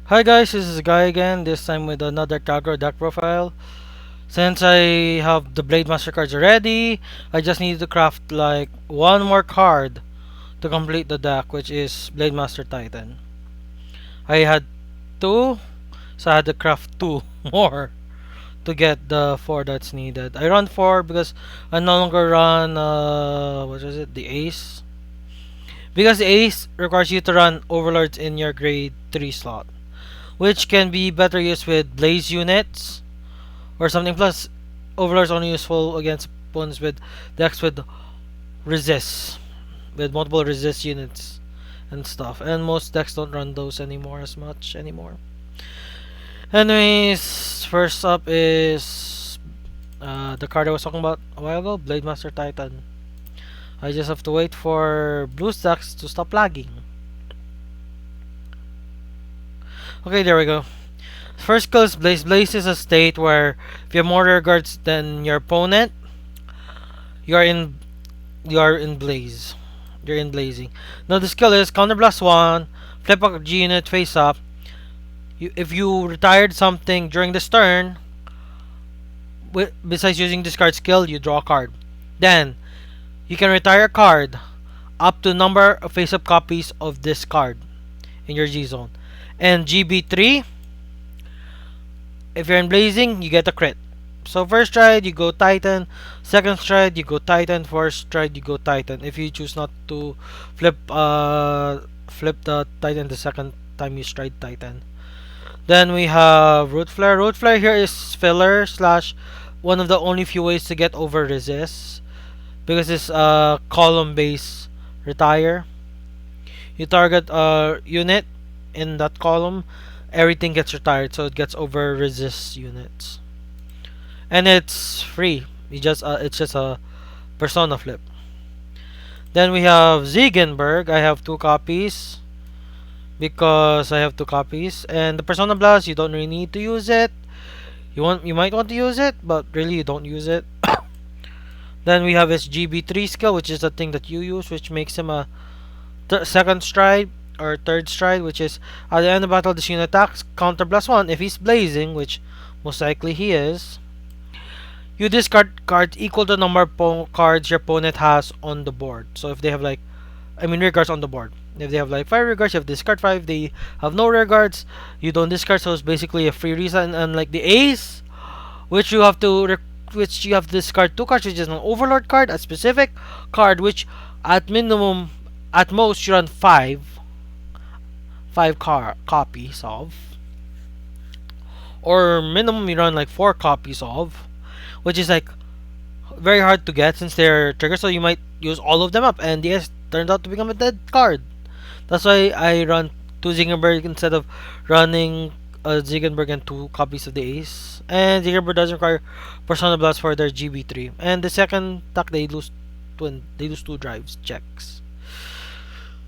Hi guys, this is Guy again, this time with another Kagro deck profile. Since I have the Blademaster cards already, I just need to craft like one more card to complete the deck, which is Blademaster Titan. I had two, so I had to craft two more to get the four that's needed. I run four because I no longer run, what is it, the Ace. Because the Ace requires you to run Overlords in your grade 3 slot, which can be better used with Blaze units or something. Plus, Overlord's only useful against opponents with decks with resist, with multiple resist units and stuff. And most decks don't run those anymore as much anymore. Anyways, first up is the card I was talking about a while ago, Blademaster Titan. I just have to wait for blue stacks to stop lagging. Okay, there we go. First skill is Blaze. Blaze is a state where if you have more rear guards than your opponent, you are in you are in Blaze. You're in blazing. Now the skill is counter blast one, flip a G unit face up. If you retired something during this turn, besides using discard skill, you draw a card. Then you can retire a card up to number of face up copies of this card in your G zone. And GB3, if you're in blazing, you get a crit. So first stride you go Titan, second stride you go Titan, fourth stride you go Titan. If you choose not to flip the Titan the second time you stride Titan. Then we have Root Flare. Root Flare here is filler slash one of the only few ways to get over resist because it's a column base retire. You target a unit in that column, everything gets retired, so it gets over resist units. And it's free. It's just a persona flip. Then we have Ziegenberg. I have two copies because I have two copies. And the persona blast, you don't really need to use it. You might want to use it, but really you don't use it. Then we have his GB3 skill, which is the thing that you use, which makes him a second stride or third stride, which is at the end of battle this unit attacks counter plus one. If he's blazing, which most likely he is, you discard cards equal to the number of cards your opponent has on the board. So if they have like, rear guards on the board. If they have like 5 rear guards, you have discard 5. They have no rear guards, you don't discard. So it's basically a free reset. And like the Ace, which you have to discard 2 cards, which is an Overlord card, a specific card, which at minimum, at most you run 5 copies of, or minimum you run like 4 copies of, which is like very hard to get since they're triggers, so you might use all of them up, and yes, turned out to become a dead card. That's why I run 2 Zingenberg instead of running a Zingenberg and 2 copies of the Ace. And Zingenberg doesn't require Persona Blast for their GB3. And the second attack they lose 2 drives checks.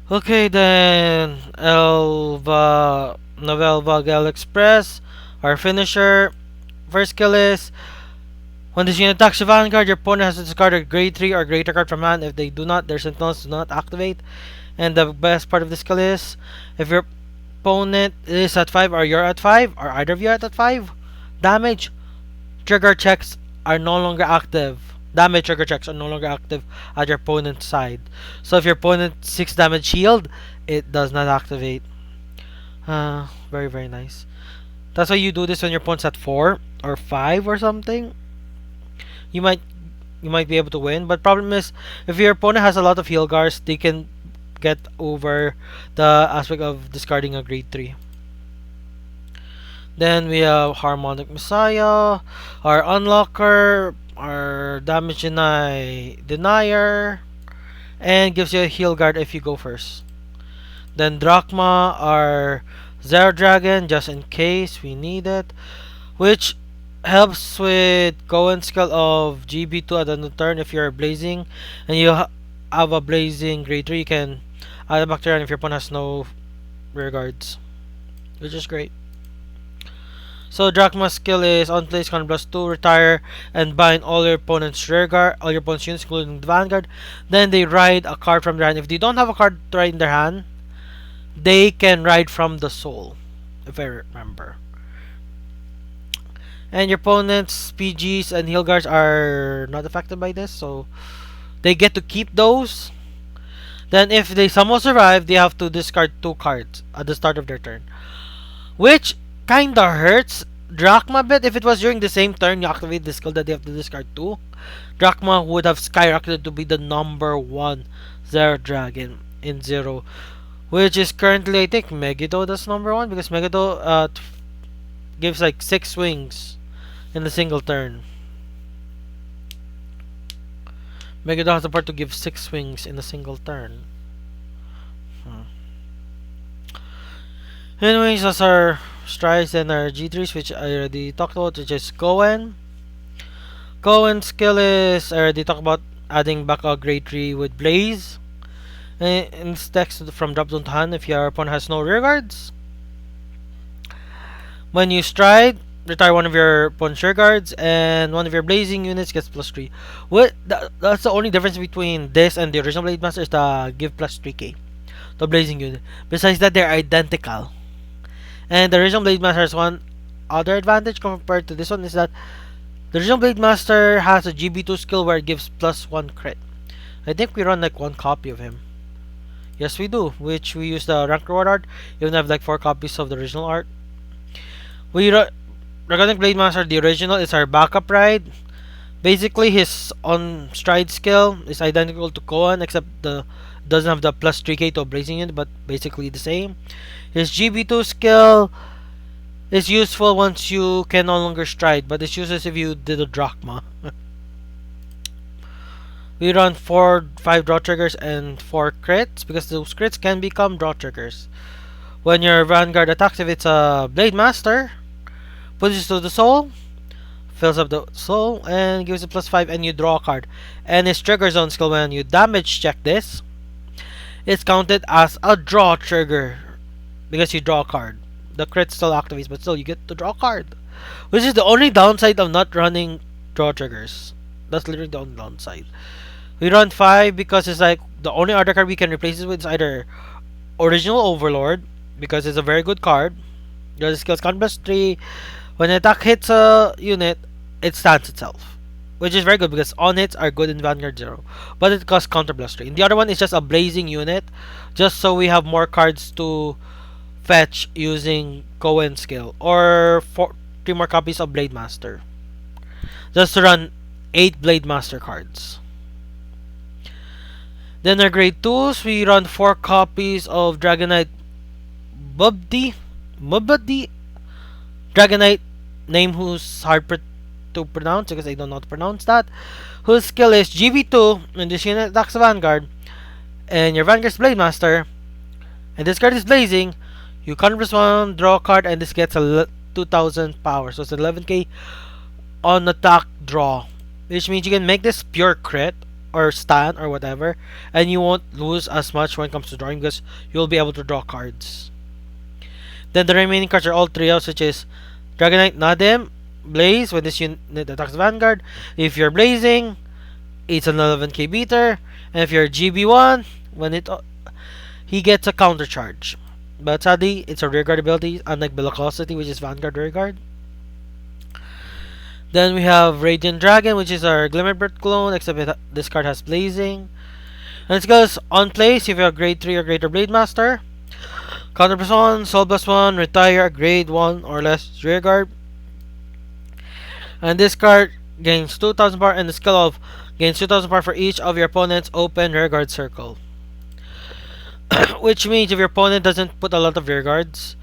Okay, then Elva Novelva Gal Express, our finisher. First skill is when this unit attacks the Vanguard, your opponent has to discard a grade 3 or greater card from hand. If they do not, their sentinels do not activate. And the best part of this skill is if your opponent is at 5 or you're at 5, or either of you are at 5, damage trigger checks are no longer active. Damage trigger checks are no longer active at your opponent's side. So if your opponent's 6 damage shield, it does not activate. Very, very nice. That's why you do this when your opponent's at 4 or 5 or something. You might be able to win, but problem is if your opponent has a lot of heal guards, they can get over the aspect of discarding a grade 3. Then we have Harmonic Messiah, our unlocker, our damage denier, and gives you a heal guard if you go first. Then Drachma, our Zero Dragon, just in case we need it, which helps with Kouen skill of GB2 at the end turn. If you're blazing and you have a blazing grade 3, you can add a back turn if your opponent has no rear guards, which is great. So Drachma's skill is on place con plus 2, retire and bind all your opponent's rear guard, all your opponent's units including the Vanguard. Then they ride a card from their hand. If they don't have a card to ride in their hand, they can ride from the soul. if I remember. And your opponent's PGs and heal guards are not affected by this, so they get to keep those. Then if they somehow survive, they have to discard 2 cards at the start of their turn. Which kinda hurts Drachma a bit. If it was during the same turn you activate the skill that they have to discard 2, Drachma would have skyrocketed to be the number 1 Zero Dragon in Zero. Which is currently, I think, Megiddo that's number 1, because Megiddo gives like 6 swings in a single turn. Megiddo has the power to give 6 swings in a single turn. Anyways, that's our strides and our G3s, which I already talked about, which is Kouen. Kouen's skill is, I already talked about adding back a grade 3 with Blaze. And stacks from drop zone to hand if your opponent has no rear guards. When you stride, retire one of your opponent's rear guards, and one of your blazing units gets +3. That's the only difference between this and the original Blademaster, is the give +3k. The blazing unit. Besides that, they're identical. And the original Blademaster has one other advantage compared to this one, is that the original Blademaster has a GB2 skill where it gives +1 crit. I think we run like 1 copy of him. Yes, we do, which we use the rank reward art. You have like 4 copies of the original art. Regarding Blademaster, the original is our backup ride. Basically, his on stride skill is identical to Kouen, except doesn't have the +3k to blazing unit, but basically the same. His GB2 skill is useful once you can no longer stride, but it's useless if you did a Drachma. We run 5 draw triggers and 4 crits, because those crits can become draw triggers. When your Vanguard attacks, if it's a Blademaster, pushes to the soul, fills up the soul, and gives it +5, and you draw a card. And his trigger zone skill, when you damage check this, it's counted as a draw trigger, because you draw a card. The crit still activates, but still you get to draw a card. Which is the only downside of not running draw triggers. That's literally the only downside. We run 5 because it's like the only other card we can replace it with is either Original Overlord, because it's a very good card. The skills count +3. When an attack hits a unit, it stands itself, which is very good because on hits are good in Vanguard 0, but it costs counter +3. And the other one is just a blazing unit, just so we have more cards to fetch using Kouen's skill, or 3 more copies of Blademaster, just to run 8 Blademaster cards. Then our grade 2s, we run 4 copies of Dragonite Mubdi, Dragonite, name who's hard to pronounce because I don't know how to pronounce that, whose skill is GB2, and this unit attacks the Vanguard, and your Vanguard's Blademaster, and this card is blazing, you +1, draw a card, and this gets a 2000 power, so it's 11k on attack draw, which means you can make this pure crit or stun or whatever, and you won't lose as much when it comes to drawing because you'll be able to draw cards. Then the remaining cards are all 3-outs, which is Dragonite Nadim, Blaze, when this unit attacks Vanguard. If you're blazing, it's an 11k beater, and if you're GB1, when he gets a counter charge. But sadly, it's a rearguard ability, unlike Bellicosity, which is Vanguard rearguard. Then we have Radiant Dragon, which is our Glimmerbird clone, except this card has blazing. And it goes on place if you have grade 3 or greater Blademaster. Counter +1, soul +1, retire a grade 1 or less rearguard. And this card gains 2000 power, and the skill of gains 2000 power for each of your opponent's open rearguard circle. Which means if your opponent doesn't put a lot of rearguards,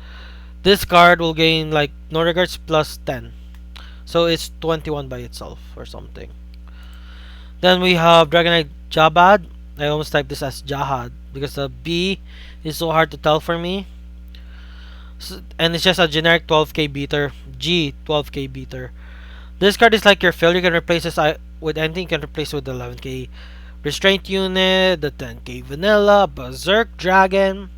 this card will gain like no rearguards +10. So it's 21 by itself or something. Then we have Dragonite Jabad. I almost typed this as Jahad because the B is so hard to tell for me. So, and it's just a generic 12k beater. G 12k beater. This card is like your fill. You can replace this with anything. You can replace it with the 11k Restraint unit, the 10k Vanilla, Berserk Dragon,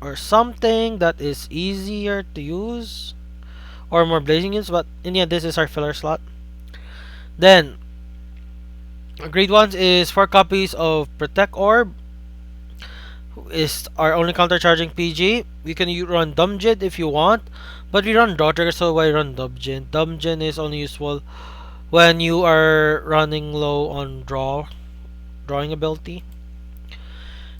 or something that is easier to use, or more blazing units, but in the end this is our filler slot. Then grade 1 is 4 copies of Protect Orb, is our only countercharging PG. We can run Dumjin if you want, but we run Draw Trigger, so why run Dumjin? Dumjin is only useful when you are running low on drawing ability.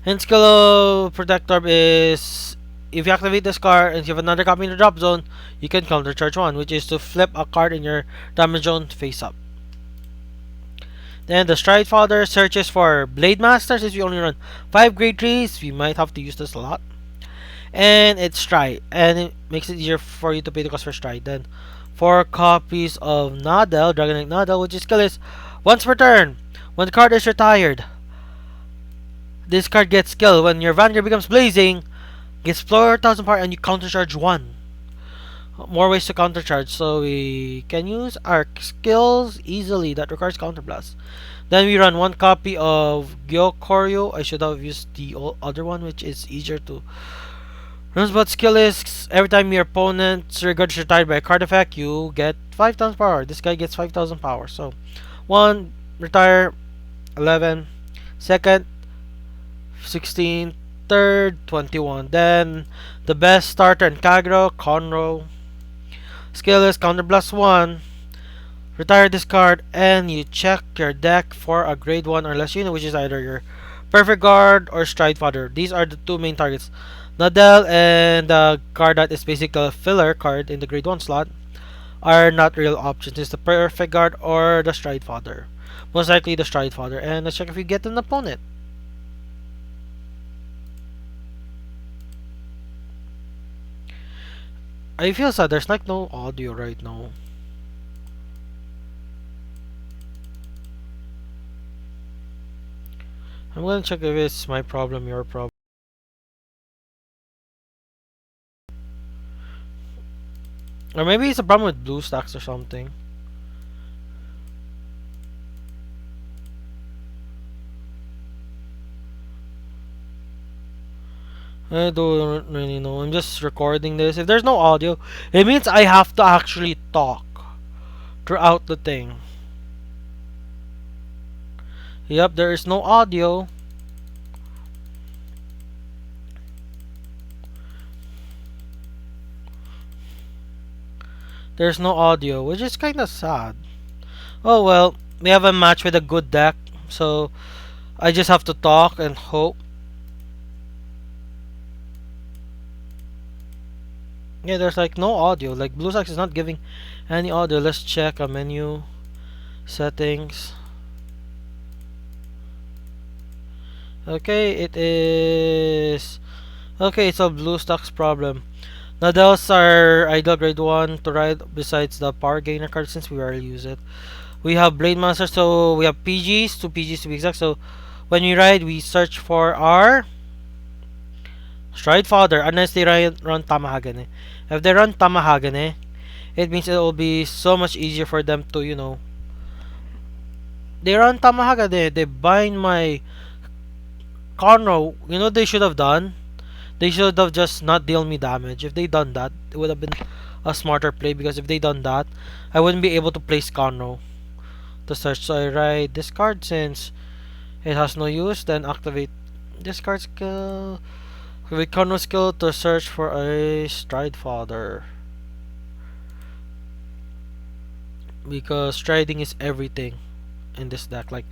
And skill of Protect Orb is if you activate this card and you have another copy in the drop zone, you can countercharge one, which is to flip a card in your damage zone face up. Then the Stride Father searches for Blademaster. Since we only run 5 grade trees, we might have to use this a lot. And it's Stride, and it makes it easier for you to pay the cost for Stride. Then 4 copies of Nadel, Dragon Knight Nadel, which is skill is once per turn. When the card is retired, this card gets skill. When your Vanguard becomes blazing, gets 4,000 power and you countercharge 1. More ways to countercharge, so we can use our skills easily. That requires counterblast. Then we run 1 copy of Gyokoryu. I should have used the other one, which is easier to run. But skill is every time your opponent's regard is retired by a card effect, you get 5,000 power. This guy gets 5,000 power. So 1, retire, 11, second, 16, third, 21. Then the best starter in Kagero, Conro. Skill is counterblast 1. Retire this card and you check your deck for a grade 1 or less unit, which is either your Perfect Guard or Stride Father. These are the 2 main targets. Nadel and the card that is basically a filler card in the grade 1 slot are not real options. It's the Perfect Guard or the Stride Father. Most likely the Stride Father. And let's check if you get an opponent. I feel sad there's like no audio right now. I'm gonna check if it's my problem, your problem. Or maybe it's a problem with BlueStacks or something. I don't really know. I'm just recording this. If there's no audio, it means I have to actually talk throughout the thing. Yep, there is no audio. There's no audio, which is kind of sad. Oh well, we have a match with a good deck, so I just have to talk and hope. Yeah, there's like no audio. Like BlueStacks is not giving any audio. Let's check a menu settings. Okay, it is. Okay, it's a BlueStacks problem. Now those are idle grade 1 to ride besides the power gainer card since we rarely use it. We have Blademaster, so we have PGs, 2 PGs to be exact. So when we ride, we search for our Stride Father unless they run Tamahagane. If they run Tamahagane, it means it will be so much easier for them to, you know. They run Tamahagane, they bind my Conro. You know they should have done? They should have just not deal me damage. If they done that, it would have been a smarter play because if they done that, I wouldn't be able to place Conro to search. So I ride this card since it has no use, then activate this card skill. With Conro skill to search for a Stride Father. Because striding is everything in this deck. Like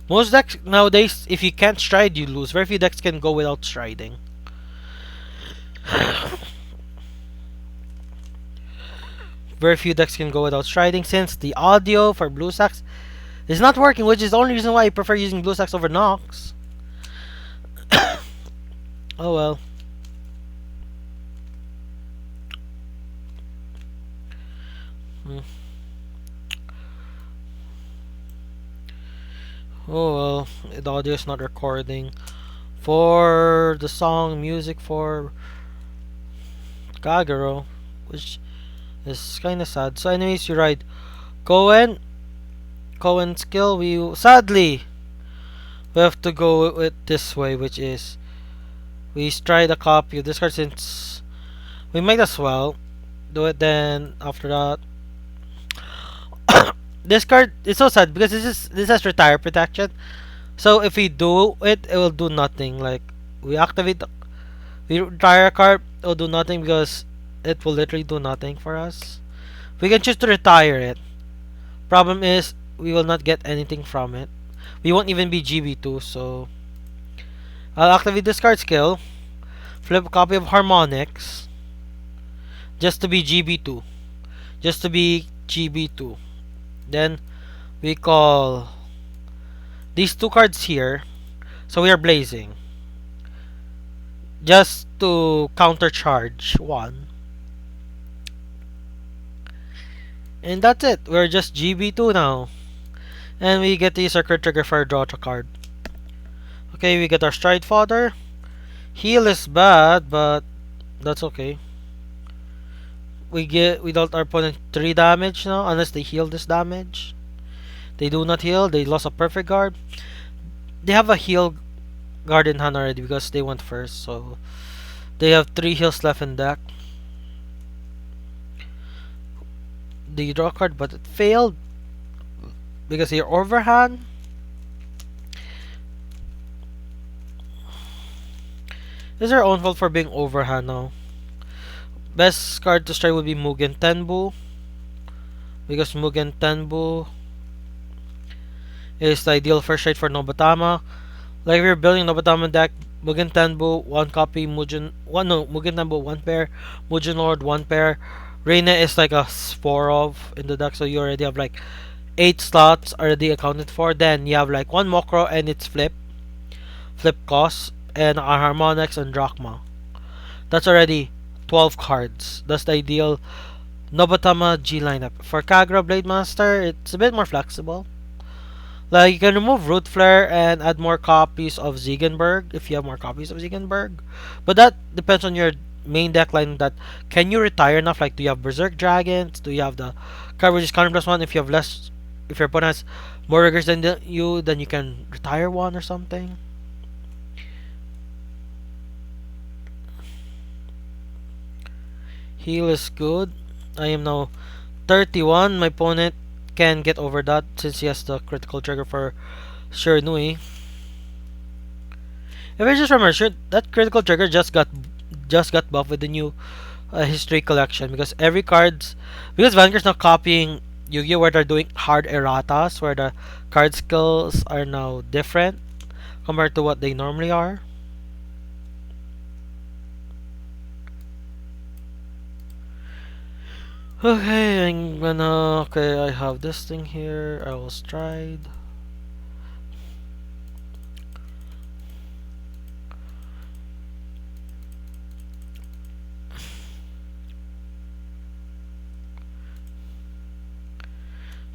most decks nowadays, if you can't stride, you lose. Very few decks can go without striding. Very few decks can go without striding since the audio for BlueStacks is not working, which is the only reason why I prefer using BlueStacks over Nox. Oh well. Oh well, the audio is not recording for the song music for Kagero, which is kind of sad. So anyways, you ride Kouen skill. We sadly we have to go with this way, which is we stride a copy of this card since we might as well do it. Then after that, this card is so sad because this has retire protection. So if we do it, it will do nothing. Like we activate we retire a card, it'll do nothing because it will literally do nothing for us. We can choose to retire it. Problem is, we will not get anything from it. We won't even be GB2, so I'll activate this card skill, flip a copy of Harmonics, just to be GB2. Just to be GB2. Then we call these two cards here, so we are blazing. Just to countercharge one. And that's it. We're just GB2 now. And we get to use our crit trigger for a draw to card. Okay, we get our stride fodder. Heal is bad, but that's okay. We dealt our opponent 3 damage now, unless they heal this damage. They do not heal, they lost a perfect guard. They have a heal guard in hand already because they went first, so they have 3 heals left in deck. They draw a card, but it failed because they overhand. It's their own fault for being overhand now. Best card to strike would be Mugen Tenbu, because Mugen Tenbu is the ideal first strike for Nobatama. Like if you're building Nobatama deck, Mugen Tenbu, 1 copy, Mugen Tenbu, 1 pair, Mugen Lord, 1 pair. Reina is like a Sporov in the deck, so you already have like 8 slots already accounted for. Then you have like 1 Mokro and its flip cost, and a Harmonix and Drachma. That's already 12 cards. That's the ideal Nobatama G lineup. For Kagura Blademaster, it's a bit more flexible. Like, you can remove Root Flare and add more copies of Ziegenberg if you have more copies of Ziegenberg. But that depends on your main deck line. That can you retire enough? Like, do you have Berserk Dragons? Do you have the card which is counter +1? If you have less, if your opponent has more riggers than you, then you can retire one or something. Heal is good. I am now 31. My opponent can get over that since he has the critical trigger for Shiranui. If I just remember, that critical trigger just got buffed with the new history collection, because Vanguard's now copying Yu-Gi-Oh! Where they're doing hard erratas, where the card skills are now different compared to what they normally are. Okay, I have this thing here. I will stride.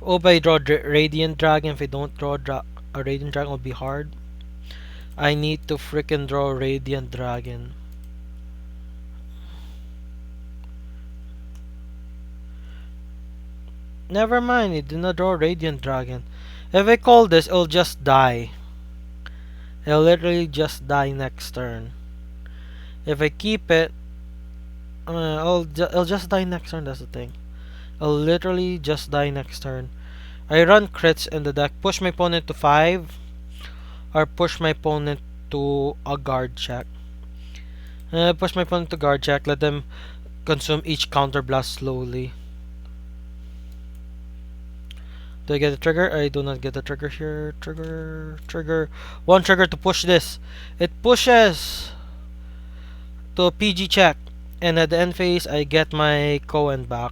If I draw Radiant Dragon, if I don't draw a Radiant Dragon, it will be hard. I need to freaking draw Radiant Dragon. Never mind, it did not draw Radiant Dragon. If I call this, it'll just die. It'll literally just die next turn. If I keep it, it'll just die next turn, that's the thing. It'll literally just die next turn. I run crits in the deck, push my opponent to 5, or push my opponent to a guard check. Push my opponent to guard check, let them consume each counter blast slowly. Do I get a trigger? I do not get a trigger here. Trigger. 1 trigger to push this. It pushes to a PG check. And at the end phase, I get my Kouen back.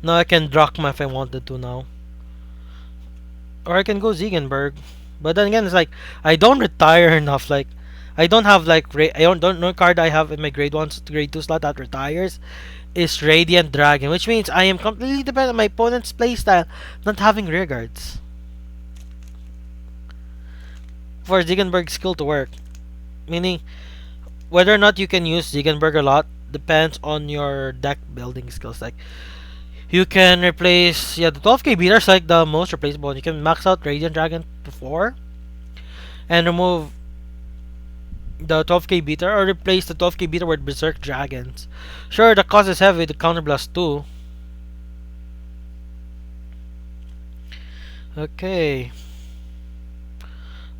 Now I can Drachma if I wanted to now. Or I can go Ziegenberg. But then again, it's like, I don't retire enough. Like, I don't have like, I don't know card I have in my grade 1 to grade 2 slot that retires is Radiant Dragon, which means I am completely dependent on my opponent's playstyle not having rear guards for Ziegenberg's skill to work. Meaning, whether or not you can use Ziegenberg a lot depends on your deck building skills. Like, you can replace, the 12k beater is like the most replaceable. You can max out Radiant Dragon to 4 and remove the 12k beater, or replace the 12k beater with Berserk Dragons. Sure, the cost is heavy, the counterblast too. Okay.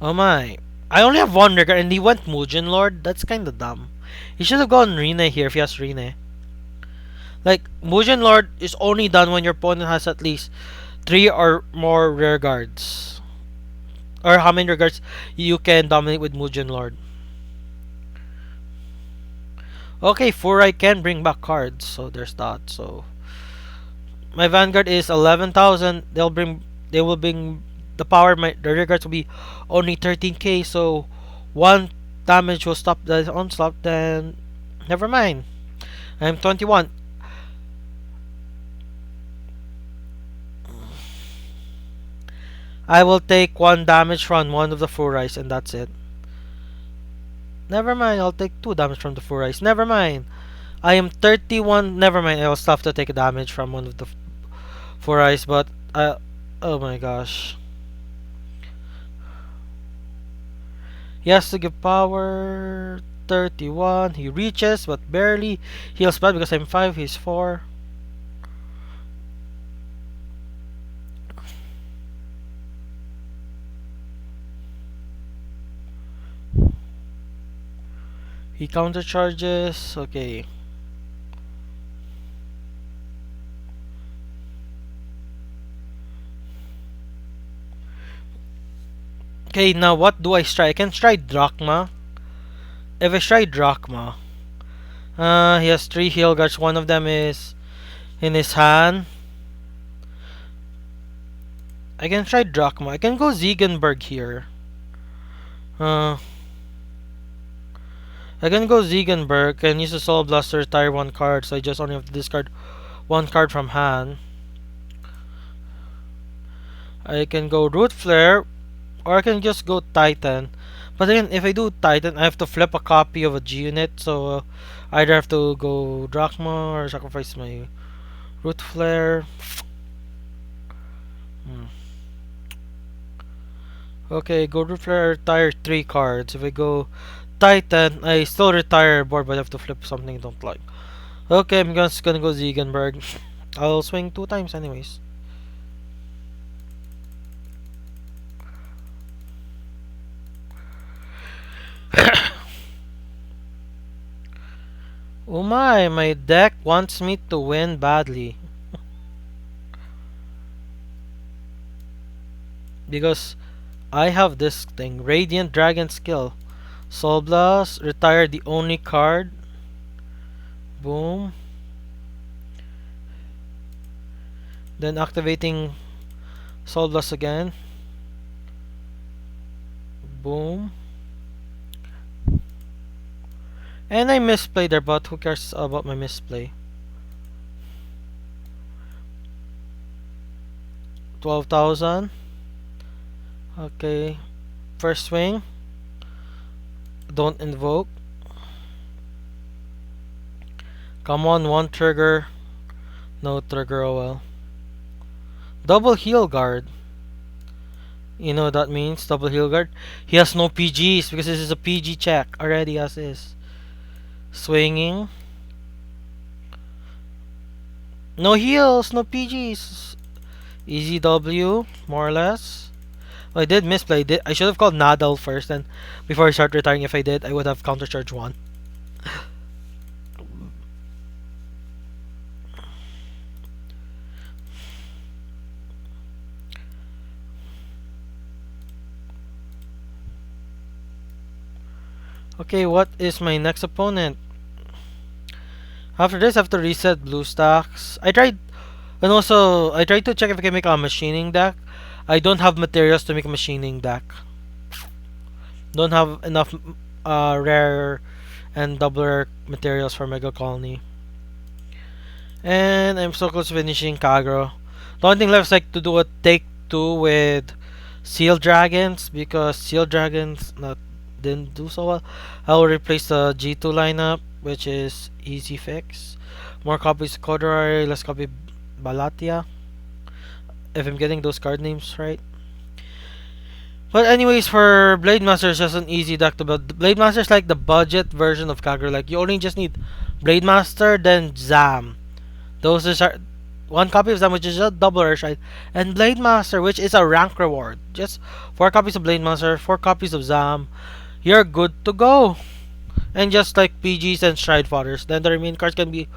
Oh my. I only have one regard and he went Mugen Lord. That's kinda dumb. He should have gone Rine here if he has Rine. Like, Mugen Lord is only done when your opponent has at least 3 or more rear guards. Or how many rear guards you can dominate with Mugen Lord. Okay, Furai can bring back cards, so there's that. So my Vanguard is 11,000. They will bring the power. The rear guards will be only 13k. So one damage will stop the onslaught. Then never mind. I'm 21. I will take one damage from one of the Furais and that's it. Never mind, I'll take 2 damage from the Furais. Never mind. I am 31. Never mind, I'll still have to take a damage from one of the Furais, but oh my gosh. He has to give power 31. He reaches, but barely. Heals bad because I'm 5, he's 4. He counter charges. Okay. Okay, now what do I strike? I can strike Drachma. If I strike Drachma, he has 3 heal guards. One of them is in his hand. I can try Drachma. I can go Ziegenberg here. I can go Ziegenberg and use the Soul Blast to retire 1 card, so I just only have to discard 1 card from hand. I can go Root Flare, or I can just go Titan. But again, if I do Titan, I have to flip a copy of a G unit, so I either have to go Drachma or sacrifice my Root Flare. Okay, go Root Flare, retire 3 cards. If I go Titan, I still retire board, but I have to flip something I don't like. Okay, I'm just gonna go Ziegenberg. I'll swing 2 times anyways. Oh my deck wants me to win badly. Because I have this thing, Radiant Dragon skill. Soul Blast, retire the only card. Boom. Then activating Soul Blast again. Boom. And I misplayed there, but who cares about my misplay? 12,000. Okay. First swing. Don't invoke. Come on, 1 trigger. No trigger, oh well. Double heal guard. You know what that means? Double heal guard. He has no PGs because this is a PG check already as is. Swinging. No heals, no PGs. Easy W, more or less. Well, I did misplay. I should have called Nadal first, and before I start retiring, if I did, I would have countercharge 1. Okay, what is my next opponent? After this, I have to reset blue stacks. I tried to check if I can make a machining deck. I don't have materials to make a machining deck. Don't have enough rare and double rare materials for Mega Colony. And I'm so close to finishing Kagro. The only thing left is like to do a take 2 with Seal Dragons, because Seal Dragons didn't do so well. I will replace the G2 lineup, which is easy fix. More copies of Corduroy, less copy Balatia. If I'm getting those card names right. But anyways, for Blademaster, it's just an easy deck to build. Blademaster is like the budget version of Kagura. Like, you only just need Blademaster, then Zam. Those are one copy of Zam, which is a double rare shard, and Blademaster, which is a rank reward. Just 4 copies of Blademaster, 4 copies of Zam. You're good to go. And just like PGs and Stride Fodders, then the remaining cards can be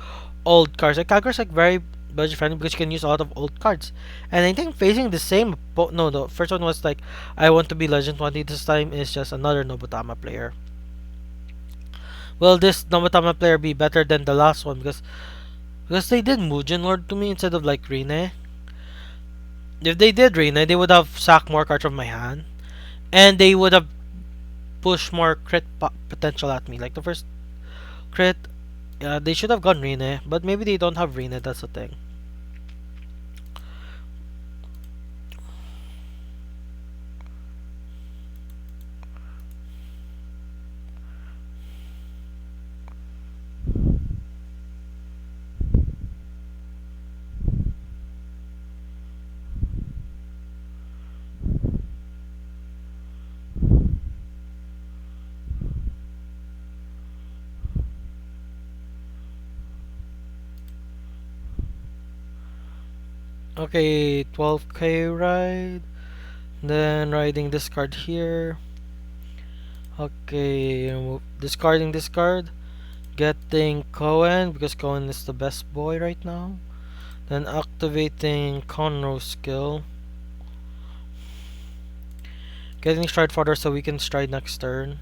old cards. Like Calgary is like very budget friendly because you can use a lot of old cards. And I think facing the same no, the first one was like I want to be Legend 20. This time is just another Nobutama player. Will this Nobutama player be better than the last one? Because they did Mugen Lord to me instead of like Rine. If they did Rine, they would have sacked more cards from my hand, and they would have pushed more crit potential at me. Like the first crit, they should have gone Rine, but maybe they don't have Rine. That's the thing. Okay, 12k ride. Then riding this card here. Okay, discarding this card. Getting Kouen because Kouen is the best boy right now. Then activating Conroe's skill. Getting Stride Fodder so we can stride next turn.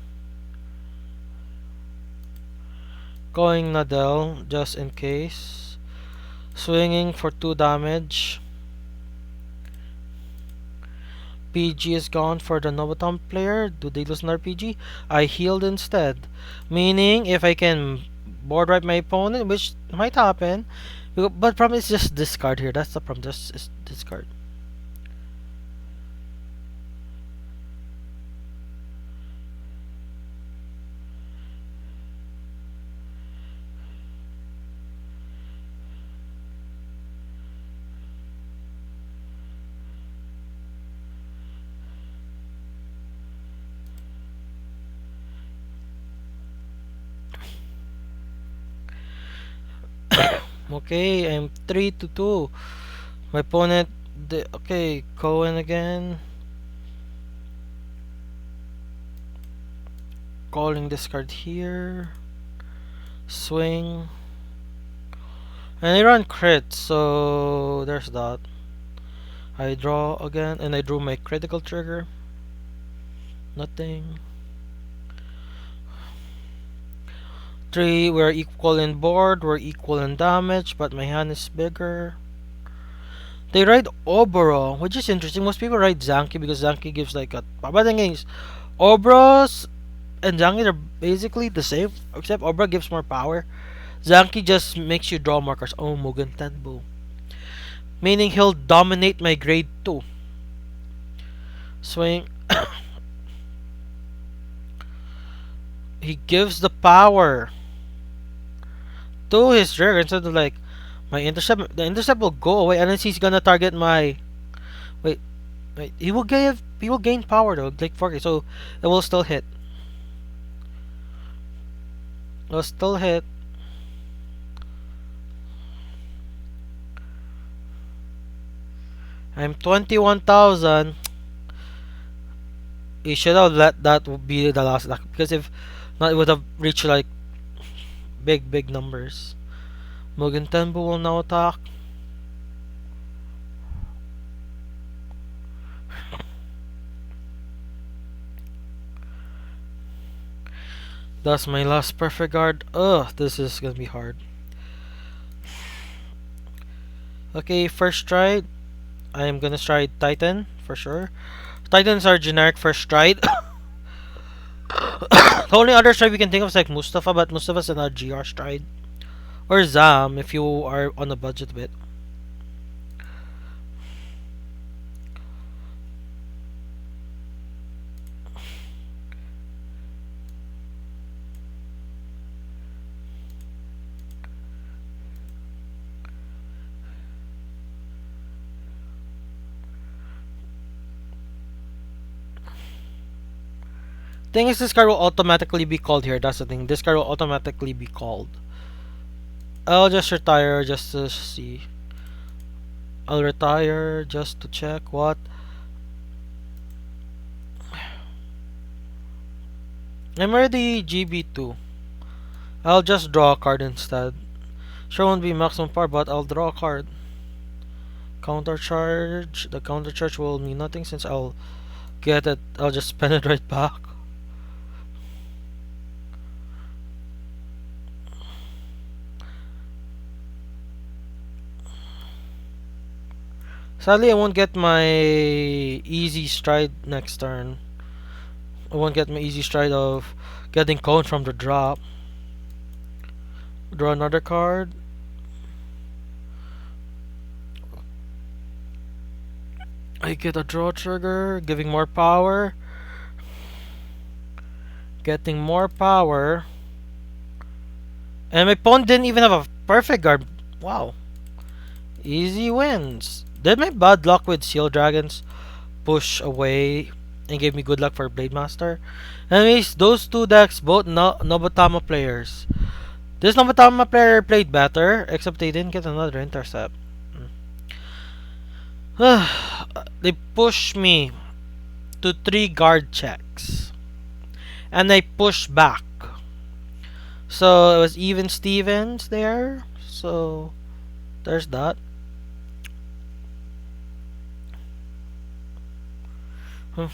Going Nadel just in case. Swinging for 2 damage. PG is gone for the Novotom player. Do they lose another PG? I healed instead. Meaning, if I can board wipe my opponent, which might happen. But problem is just discard here. That's the problem. Just discard. Okay, I'm 3-2. My opponent, okay, Kouen again. Calling this card here. Swing. And I run crit, so there's that. I draw again, and I drew my critical trigger. Nothing. 3, we're equal in board, we're equal in damage, but my hand is bigger. They ride Oboro, which is interesting. Most people ride Zanki because Zanki gives like a... But the thing is, Oboros and Zanki are basically the same, except Oboro gives more power. Zanki just makes you draw markers. Oh, Mugen Tenbu. Meaning he'll dominate my grade 2. Swing. He gives the power to his trigger instead of like my intercept. The intercept will go away unless he's gonna target my. Wait. He will gain power though, like 4K, so it will still hit. It will still hit. I'm 21,000. He should have let that be the last attack because if not, it would have reached like big numbers. Mugen Tenbu will now attack. That's my last perfect guard. Ugh, this is gonna be hard. Okay, first stride. I am gonna stride Titan for sure. Titans are generic first stride. The only other stride we can think of is like Mustafa, but Mustafa's an GR stride. Or Zam if you are on a budget bit. Thing is, this card will automatically be called here. That's the thing. This card will automatically be called. I'll just retire just to see. I'll retire just to check what. I'm already GB2. I'll just draw a card instead. Sure won't be maximum power, but I'll draw a card. Counter charge. The counter charge will mean nothing since I'll get it. I'll just spend it right back. Sadly, I won't get my easy stride next turn. I won't get my easy stride of getting Kouen from the drop. Draw another card. I get a draw trigger, giving more power. Getting more power. And my opponent didn't even have a perfect guard. Wow. Easy wins. Did my bad luck with Seal Dragons push away and gave me good luck for Blademaster? Anyways, those two decks, both Nobatama players. This Nobatama player played better, except they didn't get another intercept. They pushed me to 3 guard checks. And I pushed back. So it was even Stevens there. So there's that. Huh.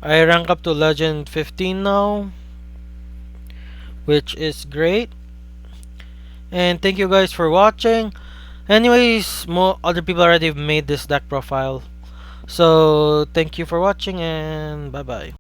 I rank up to Legend 15 now, which is great. And thank you guys for watching. Anyways, more other people already made this deck profile. So thank you for watching and bye bye.